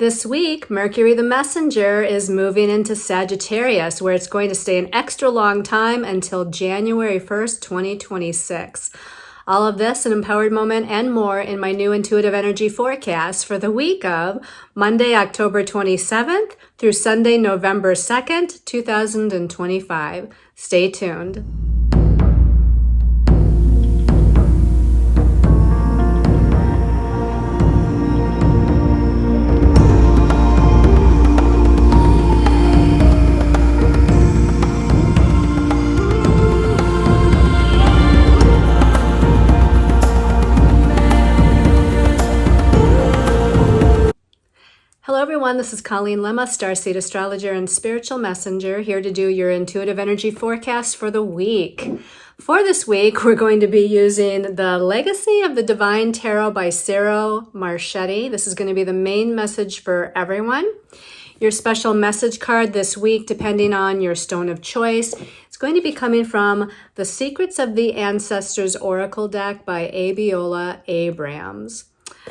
This week, Mercury the Messenger is moving into Sagittarius, where it's going to stay an extra long time until January 1st, 2026. All of this, an empowered moment and more in my new intuitive energy forecast for the week of Monday, October 27th through Sunday, November 2nd, 2025. Stay tuned. Hello everyone, this is Colleen Lemma, starseed astrologer and spiritual messenger, here to do your intuitive energy forecast for the week. For this week, we're going to be using the Legacy of the Divine Tarot by Ciro Marchetti. This is going to be the main message for everyone. Your special message card this week, depending on your stone of choice, it's going to be coming from the Secrets of the Ancestors Oracle deck by Abiola Abrams.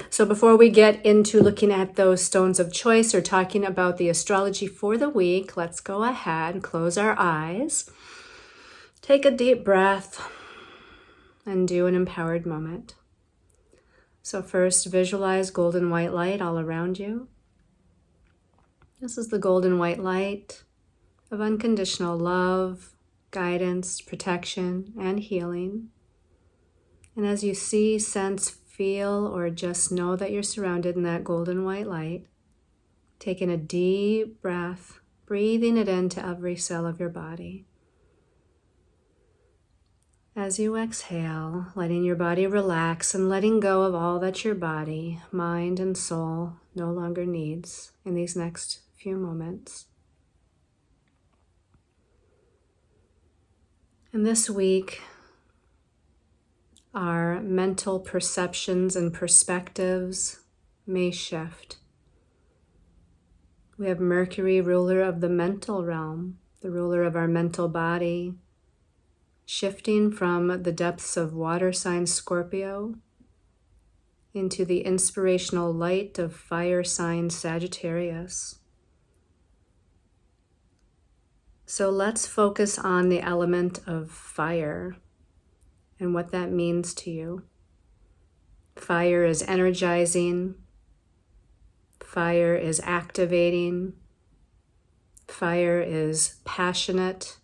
So before we get into looking at those stones of choice or talking about the astrology for the week, let's go ahead and close our eyes. Take a deep breath and do an empowered moment. So first, visualize golden white light all around you. This is the golden white light of unconditional love, guidance, protection, and healing. And as you see, sense, feel, or just know that you're surrounded in that golden white light, taking a deep breath, breathing it into every cell of your body. As you exhale, letting your body relax and letting go of all that your body, mind, and soul no longer needs in these next few moments. And this week, our mental perceptions and perspectives may shift. We have Mercury, ruler of the mental realm, the ruler of our mental body, shifting from the depths of water sign Scorpio into the inspirational light of fire sign Sagittarius. So let's focus on the element of fire and what that means to you. Fire is energizing. Fire is activating. Fire is passionate.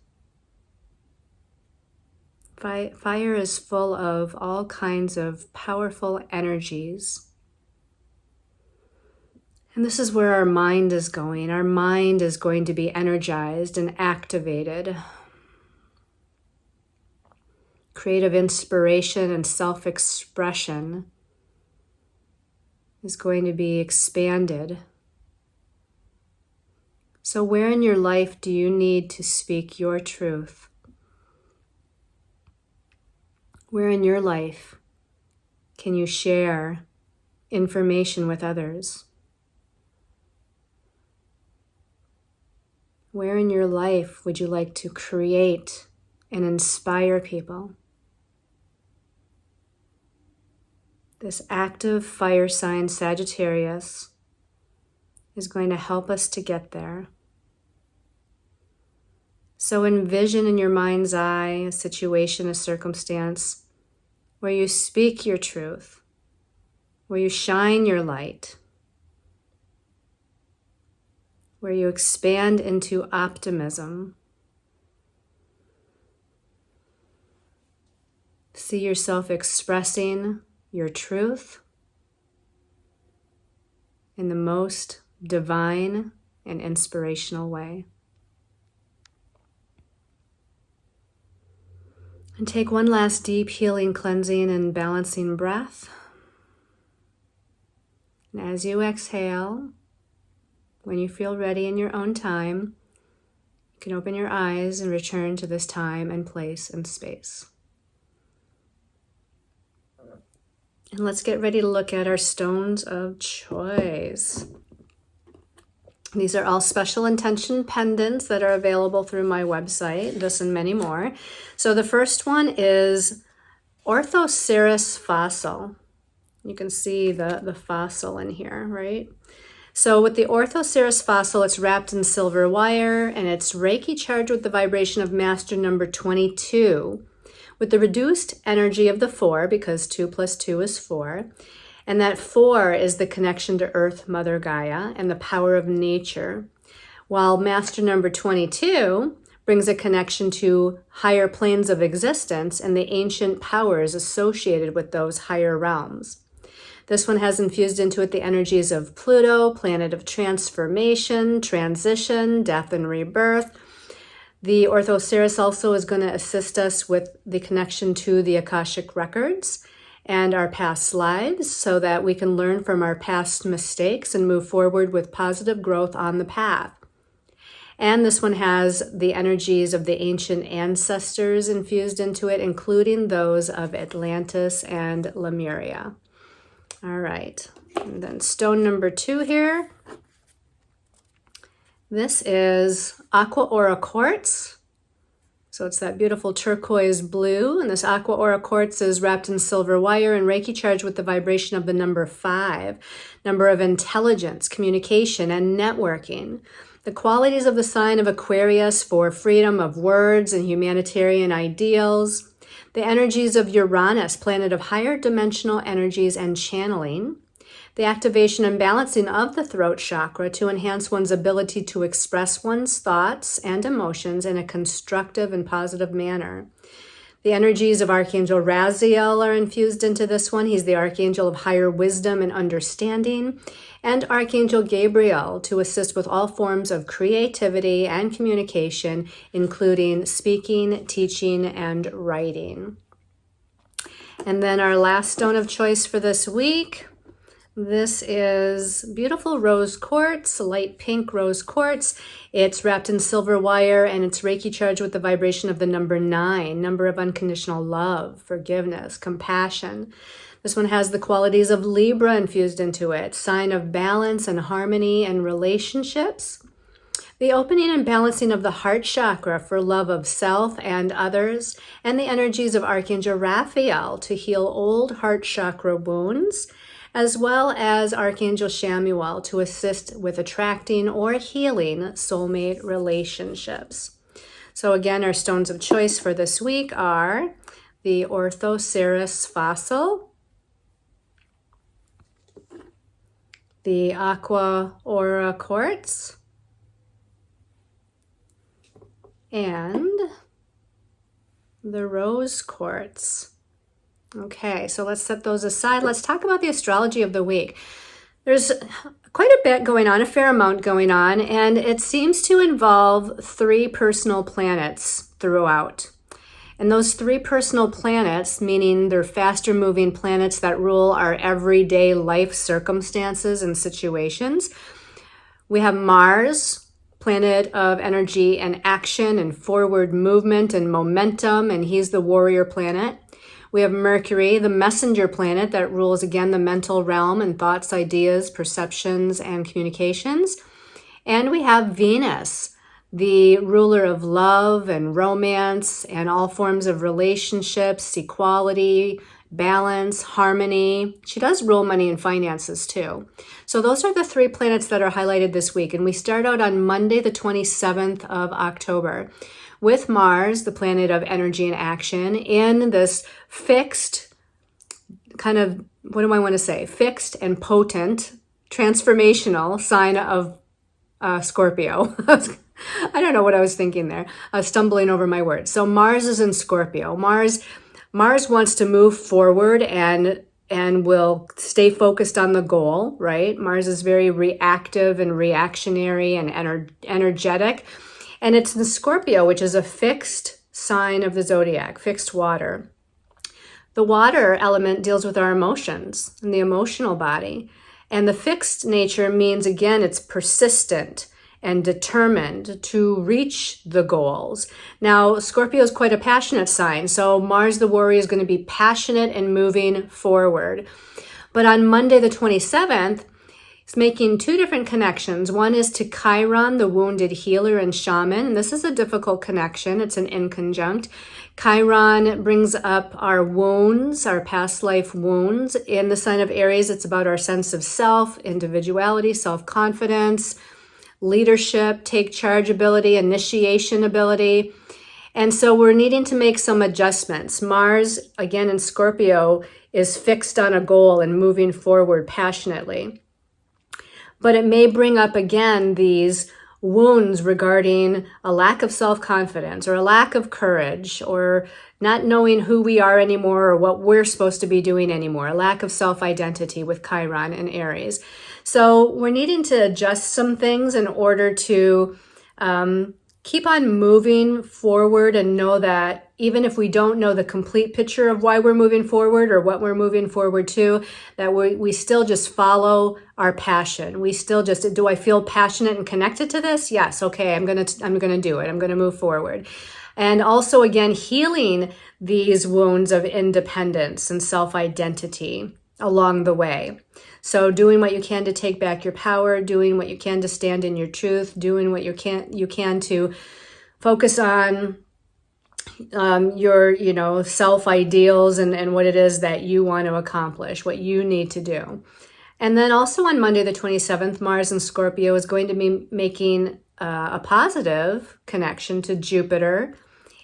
Fire is full of all kinds of powerful energies. And this is where our mind is going. Our mind is going to be energized and activated. Creative inspiration and self-expression is going to be expanded. So where in your life do you need to speak your truth? Where in your life can you share information with others? Where in your life would you like to create and inspire people? This active fire sign Sagittarius is going to help us to get there. So envision in your mind's eye a situation, a circumstance where you speak your truth, where you shine your light, where you expand into optimism. See yourself expressing your truth in the most divine and inspirational way. And take one last deep healing, cleansing, and balancing breath. And as you exhale, when you feel ready in your own time, you can open your eyes and return to this time and place and space. And let's get ready to look at our stones of choice. These are all special intention pendants that are available through my website, this and many more. So the first one is Orthoceras fossil. You can see the fossil in here, right? So with the Orthoceras fossil, it's wrapped in silver wire and it's Reiki charged with the vibration of master number 22, with the reduced energy of the 4, because 2 plus 2 is 4. And that 4 is the connection to Earth, Mother Gaia, and the power of nature. While master number 22 brings a connection to higher planes of existence and the ancient powers associated with those higher realms. This one has infused into it the energies of Pluto, planet of transformation, transition, death and rebirth. The Orthoceras also is going to assist us with the connection to the Akashic records and our past lives so that we can learn from our past mistakes and move forward with positive growth on the path. And this one has the energies of the ancient ancestors infused into it, including those of Atlantis and Lemuria. All right, and then stone number 2 here. This is Aqua Aura Quartz. So it's that beautiful turquoise blue, and this Aqua Aura Quartz is wrapped in silver wire and Reiki charged with the vibration of the number 5, number of intelligence, communication, and networking. The qualities of the sign of Aquarius for freedom of words and humanitarian ideals. The energies of Uranus, planet of higher dimensional energies and channeling. The activation and balancing of the throat chakra to enhance one's ability to express one's thoughts and emotions in a constructive and positive manner. The energies of Archangel Raziel are infused into this one. He's the archangel of higher wisdom and understanding. And Archangel Gabriel to assist with all forms of creativity and communication, including speaking, teaching, and writing. And then our last stone of choice for this week. This is beautiful rose quartz, light pink rose quartz. It's wrapped in silver wire and it's Reiki charged with the vibration of the number 9, number of unconditional love, forgiveness, compassion. This one has the qualities of Libra infused into it, sign of balance and harmony and relationships. The opening and balancing of the heart chakra for love of self and others, and the energies of Archangel Raphael to heal old heart chakra wounds, as well as Archangel Chamuel to assist with attracting or healing soulmate relationships. So again, our stones of choice for this week are the Orthoceras fossil, the Aqua Aura quartz, and the rose quartz. Okay, so let's set those aside. Let's talk about the astrology of the week. There's quite a bit going on, a fair amount going on, and it seems to involve 3 personal planets throughout. And those 3 personal planets, meaning they're faster moving planets that rule our everyday life circumstances and situations. We have Mars, planet of energy and action and forward movement and momentum, and he's the warrior planet. We have Mercury, the messenger planet that rules, again, the mental realm and thoughts, ideas, perceptions, and communications. And we have Venus, the ruler of love and romance and all forms of relationships, equality, balance, harmony. She does rule money and finances too. So those are the 3 planets that are highlighted this week. And we start out on Monday, the 27th of October. With Mars, the planet of energy and action, in this fixed, kind of, what do I want to say? Fixed and potent, transformational sign of Scorpio. I don't know what I was thinking there. I was stumbling over my words. So Mars is in Scorpio. Mars wants to move forward and will stay focused on the goal, right? Mars is very reactive and reactionary and energetic. And it's in Scorpio, which is a fixed sign of the zodiac, fixed water. The water element deals with our emotions and the emotional body. And the fixed nature means, again, it's persistent and determined to reach the goals. Now, Scorpio is quite a passionate sign. So Mars, the warrior, is going to be passionate and moving forward. But on Monday, the 27th, It's making two different connections. One is to Chiron, the wounded healer and shaman. And this is a difficult connection. It's an inconjunct. Chiron brings up our wounds, our past life wounds. In the sign of Aries, it's about our sense of self, individuality, self-confidence, leadership, take charge ability, initiation ability. And so we're needing to make some adjustments. Mars, again in Scorpio, is fixed on a goal and moving forward passionately. But it may bring up again these wounds regarding a lack of self-confidence or a lack of courage or not knowing who we are anymore or what we're supposed to be doing anymore, a lack of self-identity with Chiron and Aries. So we're needing to adjust some things in order to keep on moving forward and know that even if we don't know the complete picture of why we're moving forward or what we're moving forward to, that we still just follow our passion. We still just, do I feel passionate and connected to this? Yes. Okay. I'm going to do it. I'm going to move forward. And also again, healing these wounds of independence and self-identity along the way. So doing what you can to take back your power, doing what you can to stand in your truth, doing what you can to focus on your self-ideals and what it is that you want to accomplish, what you need to do. And then also on Monday the 27th, Mars in Scorpio is going to be making a positive connection to Jupiter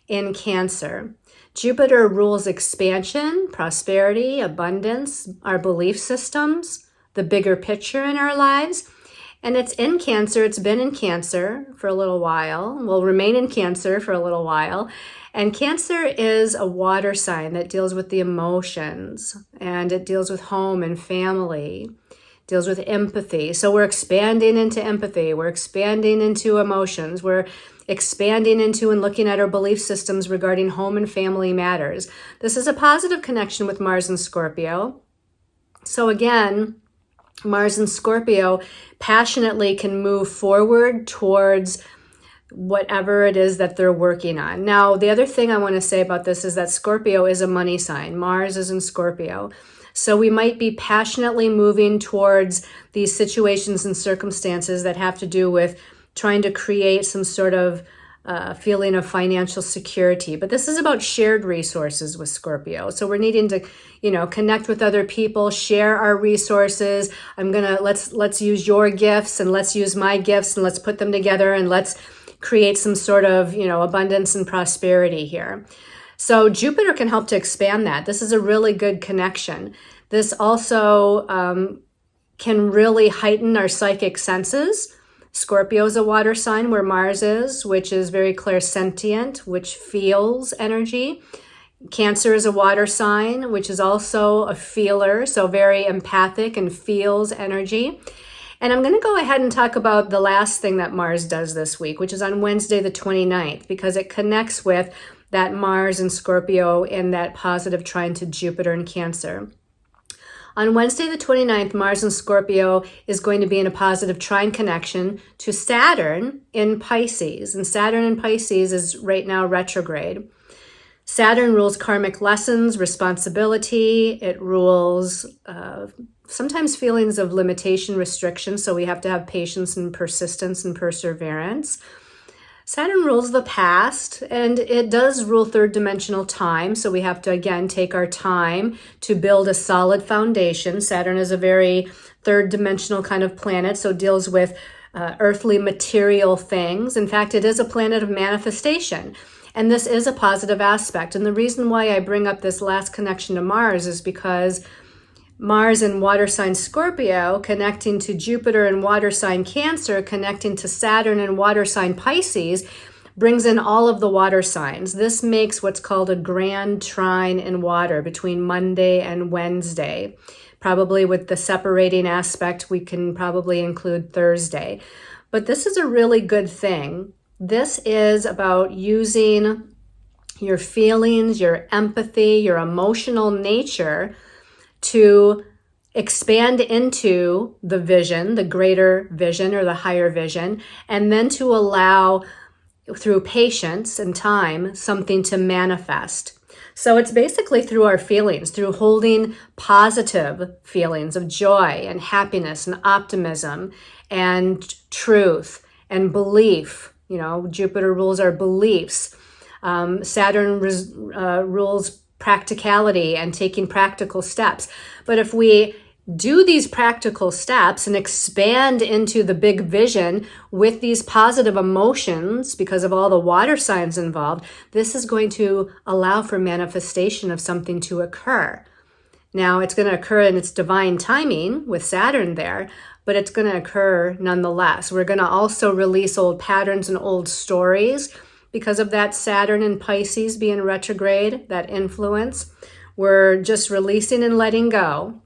in Cancer. Jupiter rules expansion, prosperity, abundance, our belief systems, the bigger picture in our lives. And it's in Cancer. It's been in Cancer for a little while. Will remain in Cancer for a little while. And Cancer is a water sign that deals with the emotions, and it deals with home and family, deals with empathy. So we're expanding into empathy. We're expanding into emotions. We're expanding into and looking at our belief systems regarding home and family matters. This is a positive connection with Mars and Scorpio. So again, Mars and Scorpio passionately can move forward towards whatever it is that they're working on. Now, the other thing I want to say about this is that Scorpio is a money sign. Mars is in Scorpio. So we might be passionately moving towards these situations and circumstances that have to do with trying to create some sort of feeling of financial security. But this is about shared resources with Scorpio. So we're needing to, connect with other people, share our resources. Let's use your gifts and let's use my gifts and let's put them together and let's create some sort of, abundance and prosperity here. So Jupiter can help to expand that. This is a really good connection. This also can really heighten our psychic senses. Scorpio is a water sign where Mars is, which is very clairsentient, which feels energy. Cancer is a water sign, which is also a feeler, so very empathic and feels energy. And I'm going to go ahead and talk about the last thing that Mars does this week, which is on Wednesday the 29th, because it connects with that Mars and Scorpio in that positive trine to Jupiter and Cancer. On Wednesday the 29th, Mars and Scorpio is going to be in a positive trine connection to Saturn in Pisces. And Saturn in Pisces is right now retrograde. Saturn rules karmic lessons, responsibility. It rules sometimes feelings of limitation, restriction. So we have to have patience and persistence and perseverance. Saturn rules the past, and it does rule third dimensional time. So we have to, again, take our time to build a solid foundation. Saturn is a very third dimensional kind of planet, so it deals with earthly material things. In fact, it is a planet of manifestation, and this is a positive aspect. And the reason why I bring up this last connection to Mars is because Mars in water sign Scorpio connecting to Jupiter in water sign Cancer, connecting to Saturn in water sign Pisces, brings in all of the water signs. This makes what's called a grand trine in water between Monday and Wednesday. Probably with the separating aspect, we can probably include Thursday. But this is a really good thing. This is about using your feelings, your empathy, your emotional nature to expand into the vision, the greater vision or the higher vision, and then to allow, through patience and time, something to manifest. So it's basically through our feelings, through holding positive feelings of joy and happiness and optimism and truth and belief. You know, Jupiter rules our beliefs. Saturn rules practicality and taking practical steps. But if we do these practical steps and expand into the big vision with these positive emotions, because of all the water signs involved, this is going to allow for manifestation of something to occur. Now, it's going to occur in its divine timing with Saturn there, but it's going to occur nonetheless. We're going to also release old patterns and old stories because of that Saturn in Pisces being retrograde, that influence. We're just releasing and letting go.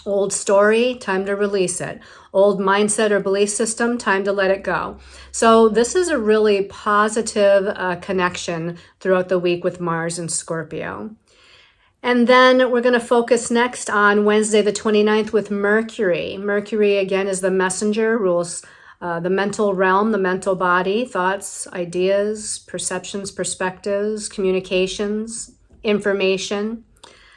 Old story, time to release it. Old mindset or belief system, time to let it go. So this is a really positive connection throughout the week with Mars and Scorpio. And then we're going to focus next on Wednesday the 29th with Mercury. Mercury, again, is the messenger, rules the mental realm, the mental body, thoughts, ideas, perceptions, perspectives, communications, information,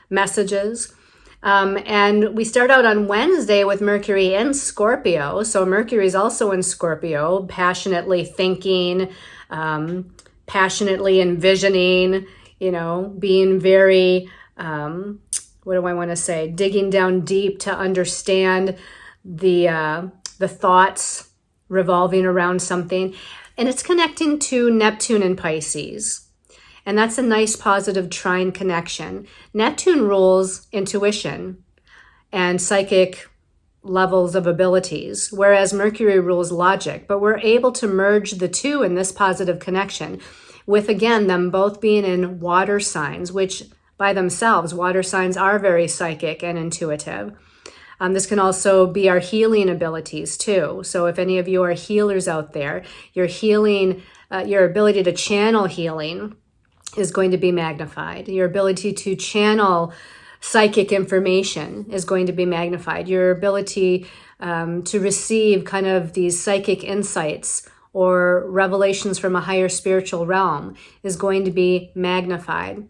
messages. And we start out on Wednesday with Mercury in Scorpio. So Mercury is also in Scorpio, passionately thinking, passionately envisioning, you know, being very, what do I want to say? Digging down deep to understand the thoughts revolving around something. And it's connecting to Neptune in Pisces. And that's a nice positive trine connection. Neptune rules intuition and psychic levels of abilities, whereas Mercury rules logic. But we're able to merge the two in this positive connection with, again, them both being in water signs, which by themselves, water signs are very psychic and intuitive. This can also be our healing abilities too. So if any of you are healers out there, your healing, your ability to channel healing is going to be magnified. Your ability to channel psychic information is going to be magnified. Your ability to receive kind of these psychic insights or revelations from a higher spiritual realm is going to be magnified.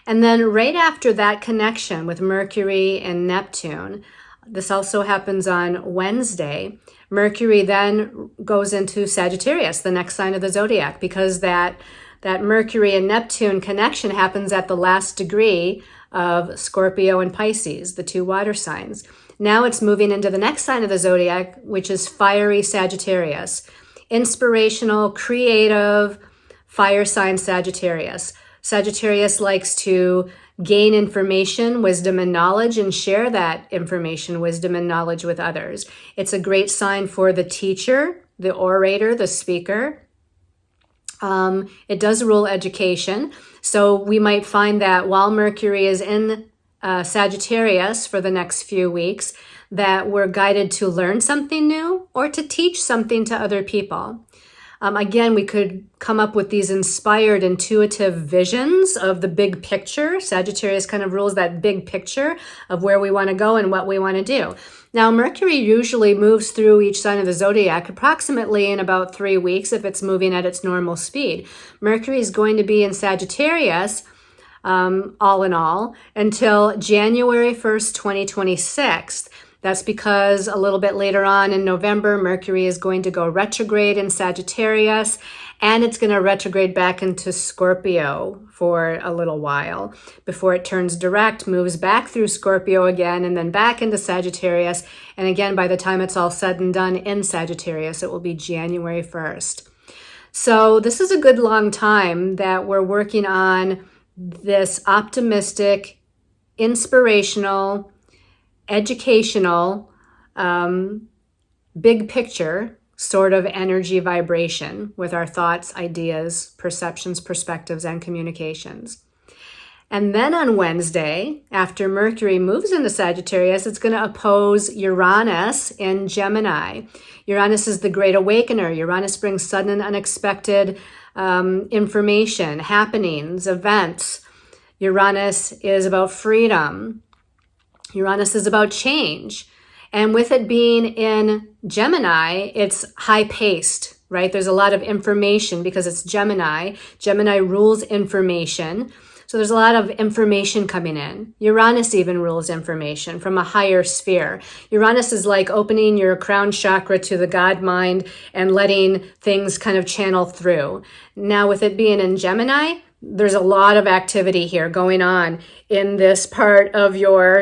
And then right after that connection with Mercury and Neptune, this also happens on Wednesday, Mercury then goes into Sagittarius, the next sign of the zodiac, because that Mercury and Neptune connection happens at the last degree of Scorpio and Pisces, the two water signs. Now it's moving into the next sign of the zodiac, which is fiery Sagittarius. Inspirational, creative, fire sign Sagittarius. Sagittarius likes to gain information, wisdom, and knowledge, and share that information, wisdom, and knowledge with others. It's a great sign for the teacher, the orator, the speaker. It does rule education. So we might find that while Mercury is in Sagittarius for the next few weeks, that we're guided to learn something new or to teach something to other people. Again, we could come up with these inspired, intuitive visions of the big picture. Sagittarius kind of rules that big picture of where we want to go and what we want to do. Now, Mercury usually moves through each sign of the zodiac approximately in about 3 weeks if it's moving at its normal speed. Mercury is going to be in Sagittarius, all in all, until January 1st, 2026. That's because a little bit later on in November, Mercury is going to go retrograde in Sagittarius, and it's going to retrograde back into Scorpio for a little while before it turns direct, moves back through Scorpio again, and then back into Sagittarius. And again, by the time it's all said and done in Sagittarius, it will be January 1st. So this is a good long time that we're working on this optimistic, inspirational, educational, big picture sort of energy vibration with our thoughts, ideas, perceptions, perspectives, and communications. And then on Wednesday, after Mercury moves into Sagittarius, it's going to oppose Uranus in Gemini. Uranus is the great awakener. Uranus brings sudden and unexpected information, happenings, events. Uranus is about freedom. Uranus is about change. And with it being in Gemini, it's high-paced, right? There's a lot of information because it's Gemini. Gemini rules information. So there's a lot of information coming in. Uranus even rules information from a higher sphere. Uranus is like opening your crown chakra to the God mind and letting things kind of channel through. Now, with it being in Gemini, there's a lot of activity here going on in this part of your,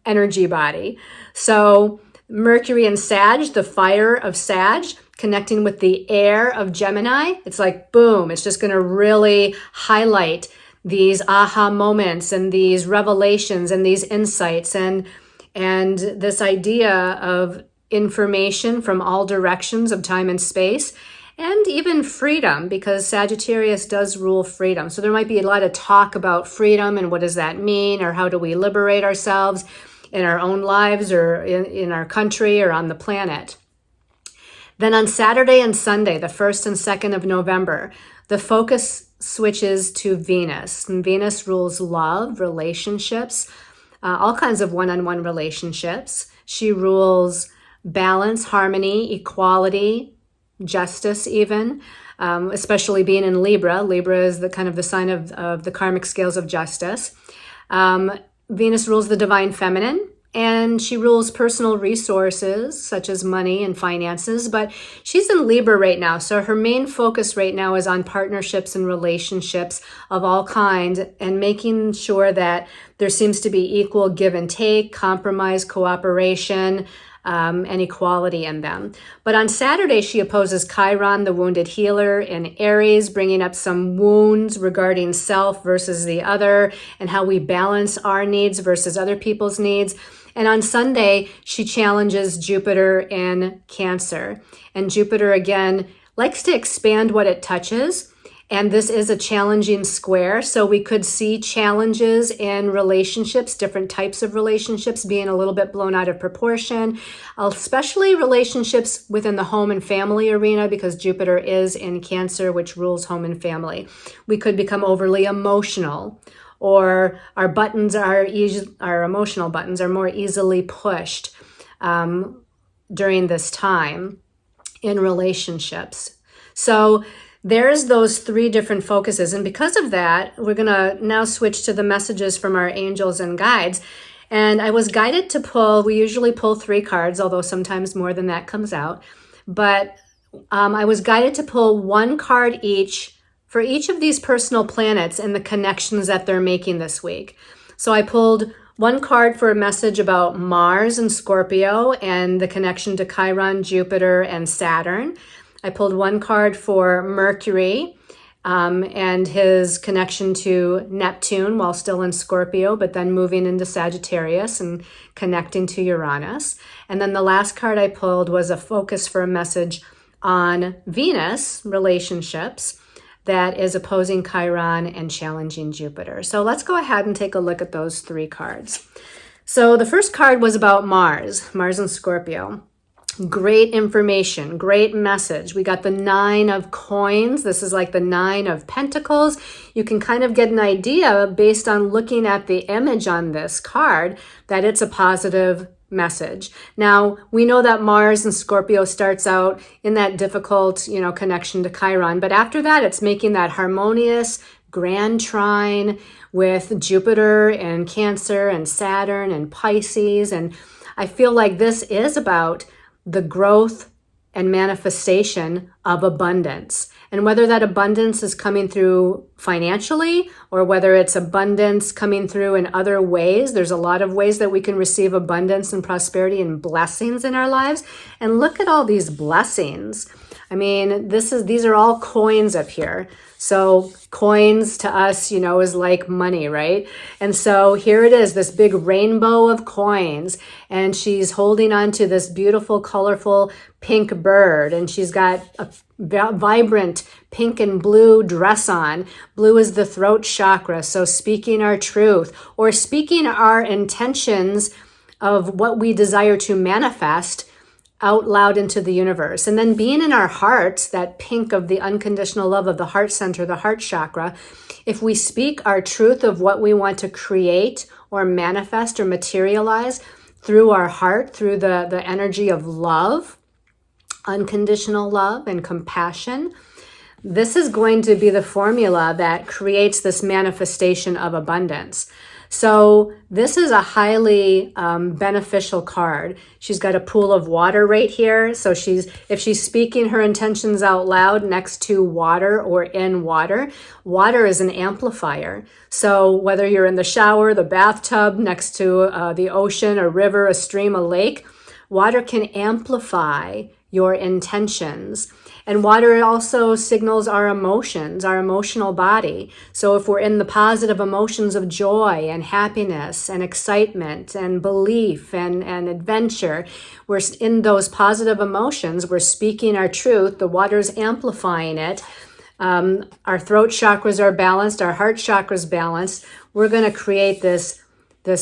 energy body. So Mercury and Sag, the fire of Sag, connecting with the air of Gemini, it's like, boom, it's just going to really highlight these aha moments and these revelations and these insights and this idea of information from all directions of time and space, and even freedom, because Sagittarius does rule freedom. So there might be a lot of talk about freedom and what does that mean, or how do we liberate ourselves in our own lives or in our country or on the planet. Then on Saturday and Sunday, the 1st and 2nd of November, the focus switches to Venus. And Venus rules love, relationships, all kinds of one-on-one relationships. She rules balance, harmony, equality, justice even, especially being in Libra. Libra is the kind of the sign of the karmic scales of justice. Venus rules the divine feminine, and she rules personal resources such as money and finances, but she's in Libra right now. So her main focus right now is on partnerships and relationships of all kinds and making sure that there seems to be equal give and take, compromise, cooperation, and equality in them. But on Saturday, she opposes Chiron, the wounded healer, in Aries, bringing up some wounds regarding self versus the other and how we balance our needs versus other people's needs. And on Sunday, she challenges Jupiter in Cancer. And Jupiter, again, likes to expand what it touches. And this is a challenging square. So we could see challenges in relationships, different types of relationships being a little bit blown out of proportion, especially relationships within the home and family arena, because Jupiter is in Cancer, which rules home and family. We could become overly emotional, or our emotional buttons are more easily pushed during this time in relationships. So there's those 3 different focuses. And because of that, we're going to now switch to the messages from our angels and guides. And I was guided to pull, we usually pull 3 cards, although sometimes more than that comes out. But I was guided to pull 1 card each for each of these personal planets and the connections that they're making this week. So I pulled 1 card for a message about Mars and Scorpio and the connection to Chiron, Jupiter, and Saturn. I pulled 1 card for Mercury and his connection to Neptune while still in Scorpio, but then moving into Sagittarius and connecting to Uranus. And then the last card I pulled was a focus for a message on Venus relationships that is opposing Chiron and challenging Jupiter. So let's go ahead and take a look at those 3 cards. So the first card was about Mars and Scorpio. Great information, great message. We got the 9 of coins. This is like the 9 of pentacles. You can kind of get an idea based on looking at the image on this card that it's a positive message. Now, we know that Mars and Scorpio starts out in that difficult, connection to Chiron, but after that, it's making that harmonious grand trine with Jupiter and Cancer and Saturn and Pisces. And I feel like this is about the growth and manifestation of abundance. And whether that abundance is coming through financially or whether it's abundance coming through in other ways, there's a lot of ways that we can receive abundance and prosperity and blessings in our lives. And look at all these blessings. I mean, these are all coins up here. So coins to us, is like money, right? And so here it is, this big rainbow of coins, and she's holding on to this beautiful, colorful pink bird, and she's got a vibrant pink and blue dress on. Blue is the throat chakra, so speaking our truth or speaking our intentions of what we desire to manifest out loud into the universe. And then being in our hearts, that pink of the unconditional love of the heart center, the heart chakra, if we speak our truth of what we want to create or manifest or materialize through our heart, through the energy of love, unconditional love and compassion, this is going to be the formula that creates this manifestation of abundance. So this is a highly beneficial card. She's got a pool of water right here. So if she's speaking her intentions out loud next to water or in water, water is an amplifier. So whether you're in the shower, the bathtub, next to the ocean, a river, a stream, a lake, water can amplify your intentions. And water also signals our emotions, our emotional body. So if we're in the positive emotions of joy and happiness and excitement and belief and adventure, we're in those positive emotions, we're speaking our truth, the water's amplifying it. Our throat chakras are balanced, our heart chakra's balanced. We're going to create this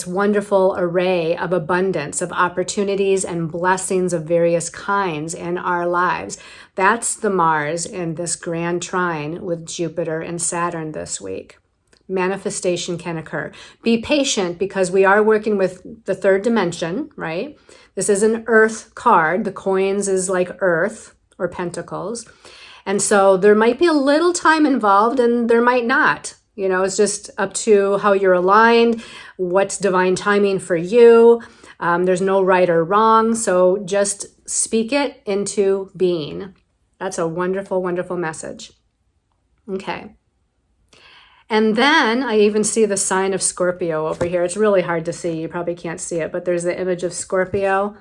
wonderful array of abundance, of opportunities and blessings of various kinds in our lives. That's the Mars in this grand trine with Jupiter and Saturn this week. Manifestation can occur. Be patient because we are working with the third dimension, right? This is an earth card. The coins is like earth or pentacles. And so there might be a little time involved and there might not. You know, it's just up to how you're aligned, what's divine timing for you. There's no right or wrong. So just speak it into being. That's a wonderful, wonderful message. Okay. And then I even see the sign of Scorpio over here. It's really hard to see. You probably can't see it, but there's the image of Scorpio.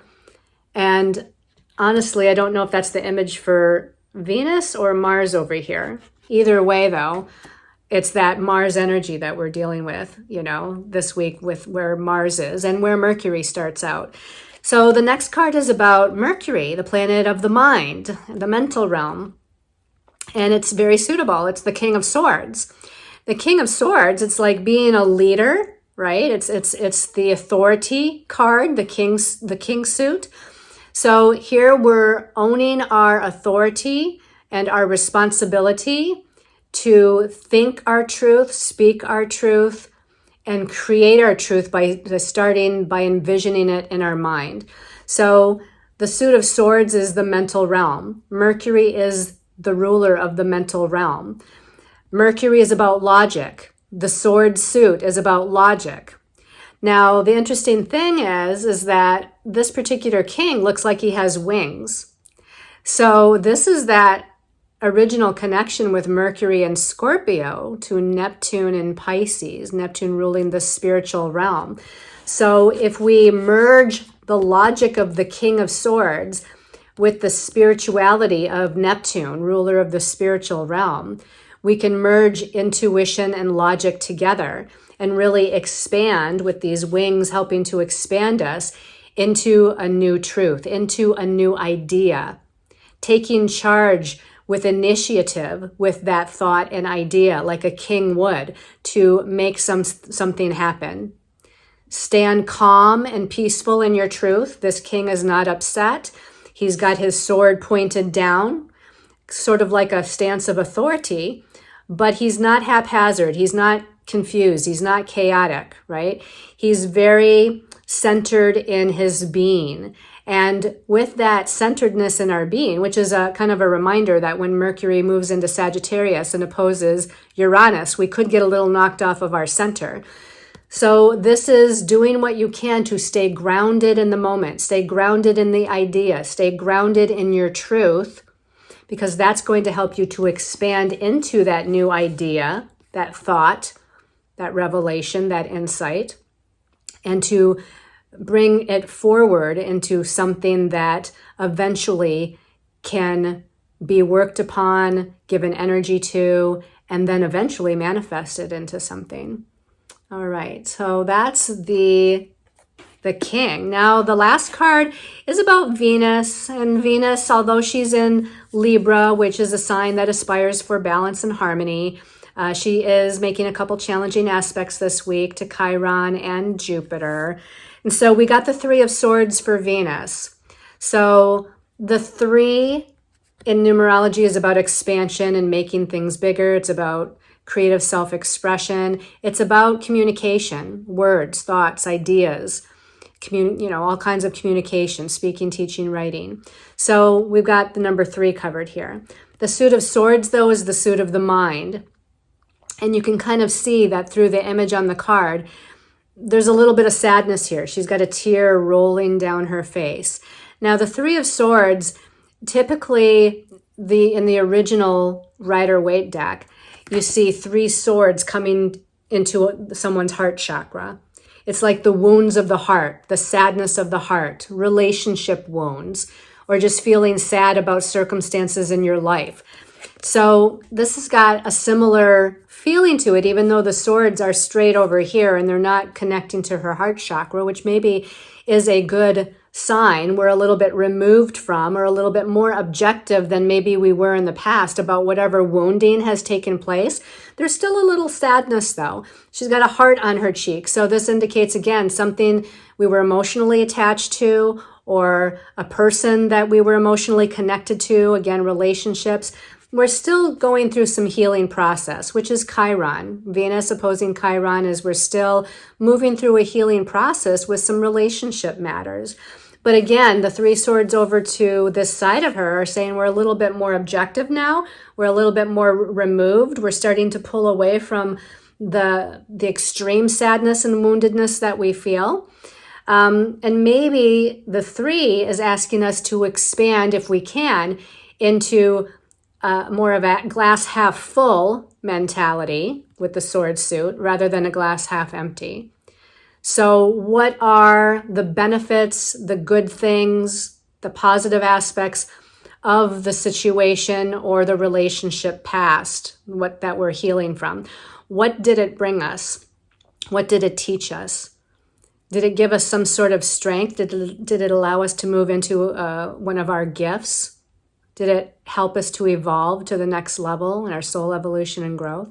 And honestly, I don't know if that's the image for Venus or Mars over here. Either way, though, it's that Mars energy that we're dealing with, you know, this week with where Mars is and where Mercury starts out. So the next card is about Mercury, the planet of the mind, the mental realm. And it's very suitable. It's the King of Swords. The King of Swords, it's like being a leader, right? It's the authority card, the king suit. So here we're owning our authority and our responsibility to think our truth, speak our truth, and create our truth by envisioning it in our mind. So the suit of swords is the mental realm. Mercury is the ruler of the mental realm. Mercury is about logic. The sword suit is about logic. Now, the interesting thing is that this particular king looks like he has wings. So this is that original connection with Mercury and Scorpio to Neptune and Pisces, Neptune ruling the spiritual realm. So if we merge the logic of the King of Swords with the spirituality of Neptune, ruler of the spiritual realm, we can merge intuition and logic together and really expand with these wings helping to expand us into a new truth, into a new idea, taking charge with initiative with that thought and idea like a king would to make something happen. Stand calm and peaceful in your truth. This king is not upset. He's got his sword pointed down, sort of like a stance of authority, but he's not haphazard. He's not confused. He's not chaotic, right? He's very centered in his being. And with that centeredness in our being, which is a kind of a reminder that when Mercury moves into Sagittarius and opposes Uranus, we could get a little knocked off of our center. So this is doing what you can to stay grounded in the moment, stay grounded in the idea, stay grounded in your truth, because that's going to help you to expand into that new idea, that thought, that revelation, that insight, and to bring it forward into something that eventually can be worked upon, given energy to, and then eventually manifested into something. All right, so that's the king. Now, the last card is about Venus. And Venus, although she's in Libra, which is a sign that aspires for balance and harmony, she is making a couple challenging aspects this week to Chiron and Jupiter. And so we got the Three of Swords for Venus. So the three in numerology is about expansion and making things bigger. It's about creative self-expression. It's about communication, words, thoughts, ideas, all kinds of communication, speaking, teaching, writing. So we've got the number 3 covered here. The suit of swords, though, is the suit of the mind. And you can kind of see that through the image on the card. There's a little bit of sadness here. She's got a tear rolling down her face. Now, the 3 of swords, typically in the original Rider-Waite deck, you see 3 swords coming into someone's heart chakra. It's like the wounds of the heart, the sadness of the heart, relationship wounds, or just feeling sad about circumstances in your life. So this has got a similar feeling to it, even though the swords are straight over here and they're not connecting to her heart chakra, which maybe is a good sign. We're a little bit removed from, or a little bit more objective than maybe we were in the past about whatever wounding has taken place. There's still a little sadness though. She's got a heart on her cheek. So this indicates, again, something we were emotionally attached to, or a person that we were emotionally connected to, again, relationships. We're still going through some healing process, which is Chiron. Venus opposing Chiron is we're still moving through a healing process with some relationship matters. But again, the 3 swords over to this side of her are saying we're a little bit more objective now. We're a little bit more removed. We're starting to pull away from the extreme sadness and woundedness that we feel. And maybe the 3 is asking us to expand, if we can, into more of a glass half full mentality with the sword suit rather than a glass half empty. So what are the benefits, the good things, the positive aspects of the situation or the relationship past, that we're healing from? What did it bring us? What did it teach us? Did it give us some sort of strength? Did it allow us to move into one of our gifts? Did it help us to evolve to the next level in our soul evolution and growth?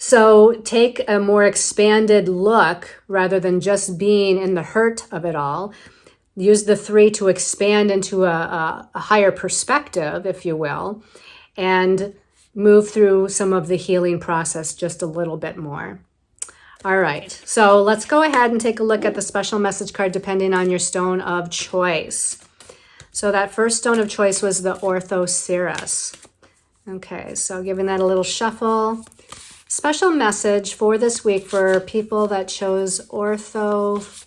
So take a more expanded look rather than just being in the hurt of it all. Use the 3 to expand into a higher perspective, if you will, and move through some of the healing process just a little bit more. All right, so let's go ahead and take a look at the special message card depending on your stone of choice. So that first stone of choice was the Orthoceras. Okay, so giving that a little shuffle. Special message for this week for people that chose Orthoceras,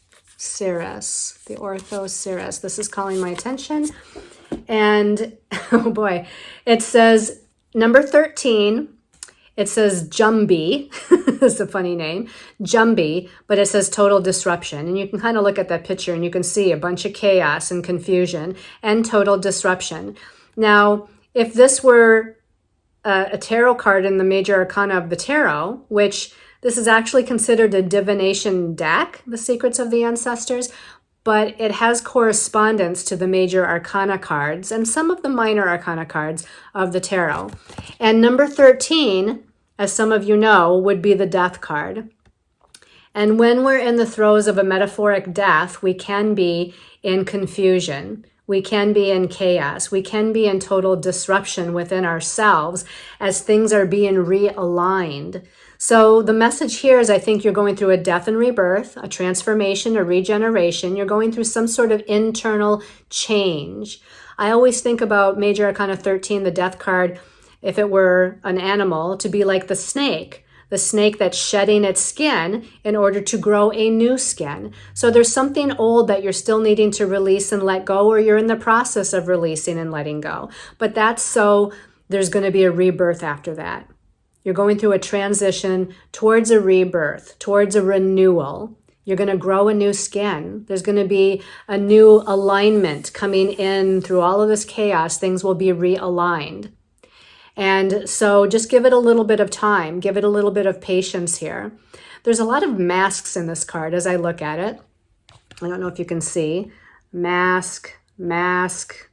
the Orthoceras. This is calling my attention. And, oh boy, it says number 13. It says Jumbi. It's a funny name. Jumbi, but it says total disruption. And you can kind of look at that picture and you can see a bunch of chaos and confusion and total disruption. Now, if this were a tarot card in the major arcana of the tarot, which this is actually considered a divination deck, the secrets of the ancestors, but it has correspondence to the major arcana cards and some of the minor arcana cards of the tarot. And number 13, as some of you know, would be the death card. And when we're in the throes of a metaphoric death, we can be in confusion. We can be in chaos. We can be in total disruption within ourselves as things are being realigned. So the message here is I think you're going through a death and rebirth, a transformation, a regeneration. You're going through some sort of internal change. I always think about Major Arcana 13, the death card, if it were an animal, to be like the snake that's shedding its skin in order to grow a new skin. So there's something old that you're still needing to release and let go, or you're in the process of releasing and letting go. But that's so there's going to be a rebirth after that. You're going through a transition towards a rebirth, towards a renewal. You're going to grow a new skin. There's going to be a new alignment coming in through all of this chaos. Things will be realigned. And so just give it a little bit of time. Give it a little bit of patience here. There's a lot of masks in this card as I look at it. I don't know if you can see. Mask, mask,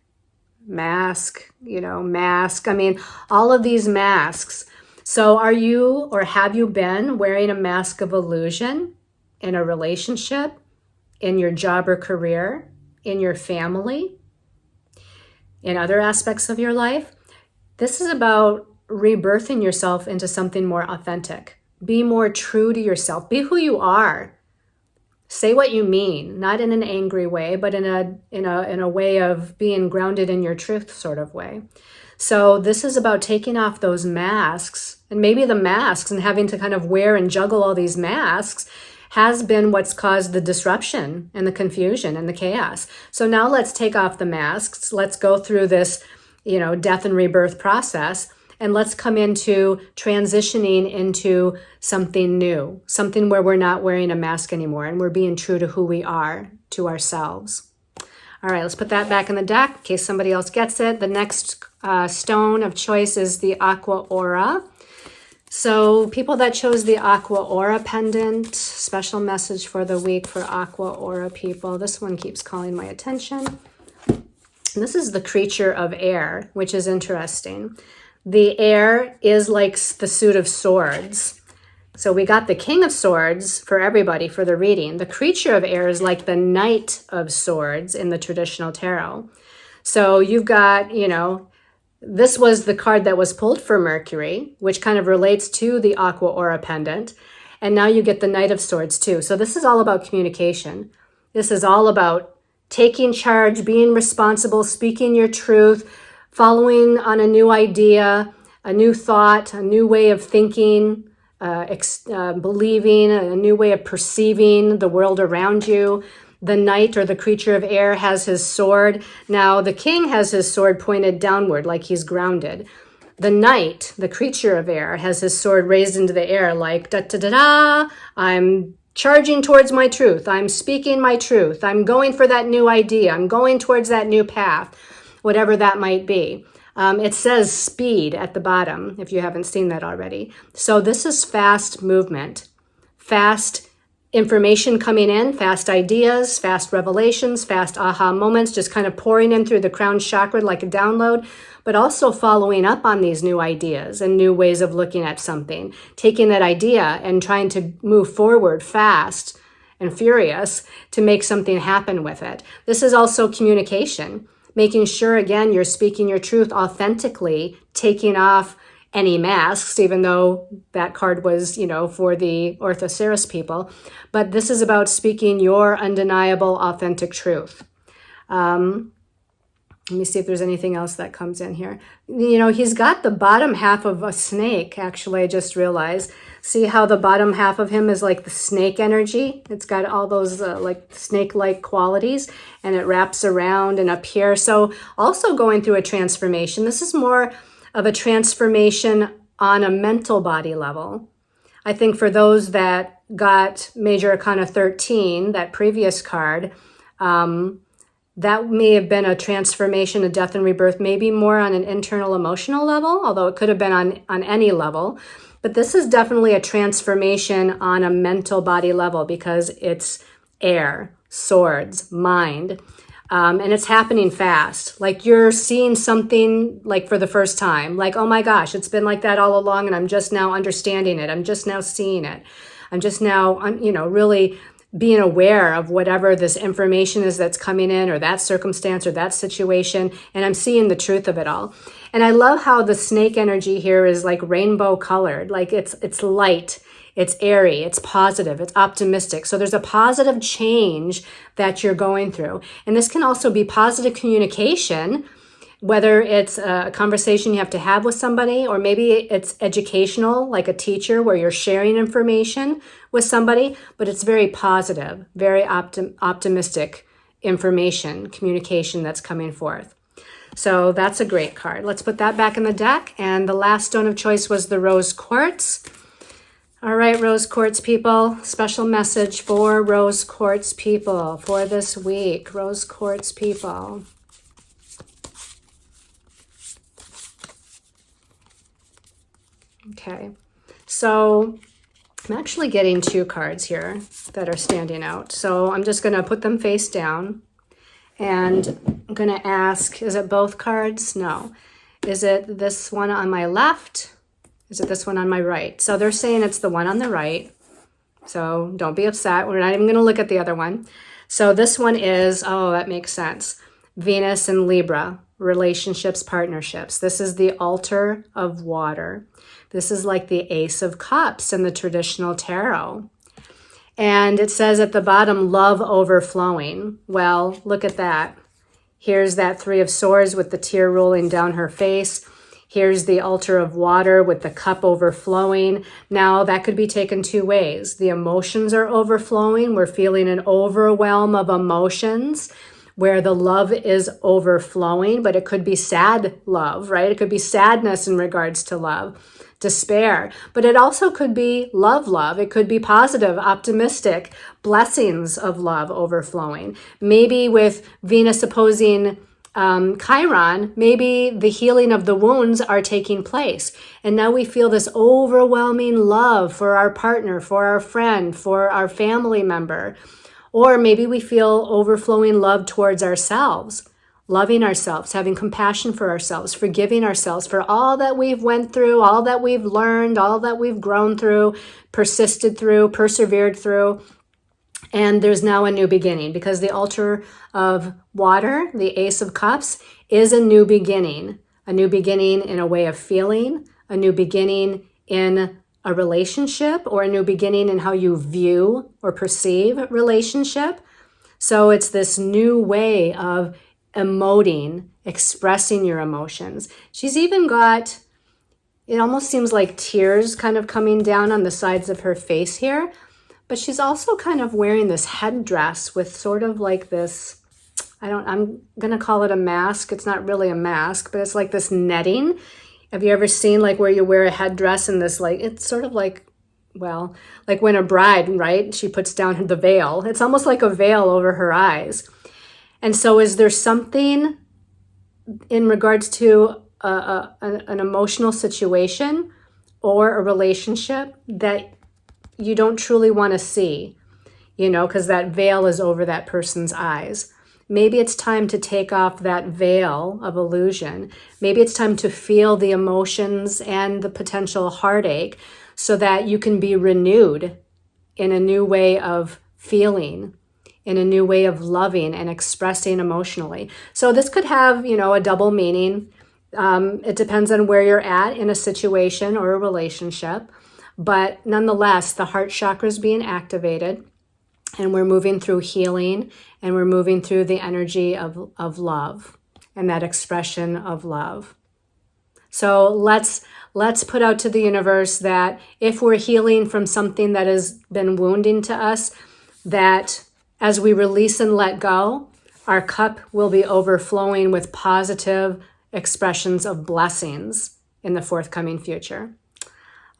mask, mask. I mean, all of these masks. So are you or have you been wearing a mask of illusion in a relationship, in your job or career, in your family, in other aspects of your life? This is about rebirthing yourself into something more authentic. Be more true to yourself. Be who you are. Say what you mean, not in an angry way, but in a way of being grounded in your truth sort of way. So this is about taking off those masks, and maybe the masks and having to kind of wear and juggle all these masks has been what's caused the disruption and the confusion and the chaos. So now let's take off the masks. Let's go through this, death and rebirth process, and let's come into transitioning into something new, something where we're not wearing a mask anymore and we're being true to who we are, to ourselves. All right, let's put that back in the deck in case somebody else gets it. The next stone of choice is the Aqua Aura. So people that chose the Aqua Aura pendant, special message for the week for Aqua Aura people. This one keeps calling my attention. And this is the creature of air, which is interesting. The air is like the suit of swords. So we got the King of Swords for everybody for the reading. The creature of air is like the Knight of Swords in the traditional tarot. So you've got, this was the card that was pulled for Mercury, which kind of relates to the Aqua Aura pendant. And now you get the Knight of Swords too. So this is all about communication. This is all about taking charge, being responsible, speaking your truth, following on a new idea, a new thought, a new way of thinking, believing, a new way of perceiving the world around you. The knight or the creature of air has his sword. Now the king has his sword pointed downward like he's grounded. The knight, the creature of air, has his sword raised into the air like da-da-da-da, I'm charging towards my truth. I'm speaking my truth. I'm going for that new idea. I'm going towards that new path, whatever that might be. It says speed at the bottom, if you haven't seen that already. So this is fast movement, fast information coming in, fast ideas, fast revelations, fast aha moments, just kind of pouring in through the crown chakra like a download, but also following up on these new ideas and new ways of looking at something, taking that idea and trying to move forward fast and furious to make something happen with it. This is also communication, making sure, again, you're speaking your truth authentically, taking off any masks, even though that card was, for the Orthoceras people. But this is about speaking your undeniable, authentic truth. Let me see if there's anything else that comes in here. He's got the bottom half of a snake, actually, I just realized. See how the bottom half of him is like the snake energy? It's got all those like snake-like qualities, and it wraps around and up here. So also going through a transformation. This is more of a transformation on a mental body level. I think for those that got Major Arcana 13, that previous card, that may have been a transformation, a death and rebirth, maybe more on an internal emotional level, although it could have been on any level. But this is definitely a transformation on a mental body level because it's air, swords, mind. And it's happening fast. Like you're seeing something like for the first time, like, oh my gosh, it's been like that all along and I'm just now understanding it. I'm just now seeing it. I'm just now, really being aware of whatever this information is that's coming in or that circumstance or that situation. And I'm seeing the truth of it all. And I love how the snake energy here is like rainbow colored, like it's light. It's airy, it's positive, it's optimistic. So there's a positive change that you're going through. And this can also be positive communication, whether it's a conversation you have to have with somebody, or maybe it's educational, like a teacher where you're sharing information with somebody, but it's very positive, very optimistic information, communication that's coming forth. So that's a great card. Let's put that back in the deck. And the last stone of choice was the rose quartz. All right, rose quartz people, special message for rose quartz people for this week. Rose quartz people. Okay, so I'm actually getting two cards here that are standing out. So I'm just going to put them face down and I'm going to ask, is it both cards? No. Is it this one on my left? Is it this one on my right? So they're saying it's the one on the right. So don't be upset. We're not even going to look at the other one. So this one is, oh, that makes sense. Venus and Libra, relationships, partnerships. This is the altar of water. This is like the Ace of Cups in the traditional tarot. And it says at the bottom, love overflowing. Well, look at that. Here's that Three of Swords with the tear rolling down her face. Here's the altar of water with the cup overflowing. Now, that could be taken two ways. The emotions are overflowing. We're feeling an overwhelm of emotions where the love is overflowing, but it could be sad love, right? It could be sadness in regards to love. Despair, but it also could be love. It could be positive, optimistic, blessings of love overflowing. Maybe with Venus opposing Chiron, maybe the healing of the wounds are taking place. And now we feel this overwhelming love for our partner, for our friend, for our family member. Or maybe we feel overflowing love towards ourselves. Loving ourselves, having compassion for ourselves, forgiving ourselves for all that we've went through, all that we've learned, all that we've grown through, persisted through, persevered through. And there's now a new beginning because the altar of water, the Ace of Cups, is a new beginning in a way of feeling, a new beginning in a relationship, or a new beginning in how you view or perceive relationship. So it's this new way of emoting, expressing your emotions. She's even got, it almost seems like tears kind of coming down on the sides of her face here, but she's also kind of wearing this headdress with sort of like this, I'm going to call it a mask. It's not really a mask, but it's like this netting. Have you ever seen like where you wear a headdress and this like, it's sort of like, well, like when a bride, right? She puts down the veil. It's almost like a veil over her eyes. And so is there something in regards to an emotional situation or a relationship that you don't truly want to see, because that veil is over that person's eyes? Maybe it's time to take off that veil of illusion. Maybe it's time to feel the emotions and the potential heartache so that you can be renewed in a new way of feeling, in a new way of loving and expressing emotionally. So this could have, a double meaning. It depends on where you're at in a situation or a relationship. But nonetheless, the heart chakra is being activated and we're moving through healing and we're moving through the energy of love and that expression of love. So let's put out to the universe that if we're healing from something that has been wounding to us, that as we release and let go, our cup will be overflowing with positive expressions of blessings in the forthcoming future.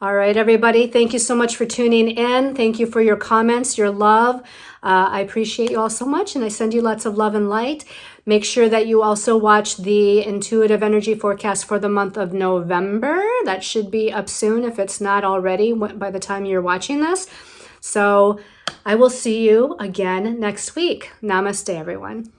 All right, everybody, thank you so much for tuning in. Thank you for your comments, your love. I appreciate you all so much, and I send you lots of love and light. Make sure that you also watch the intuitive energy forecast for the month of November. That should be up soon if it's not already by the time you're watching this. So I will see you again next week. Namaste, everyone.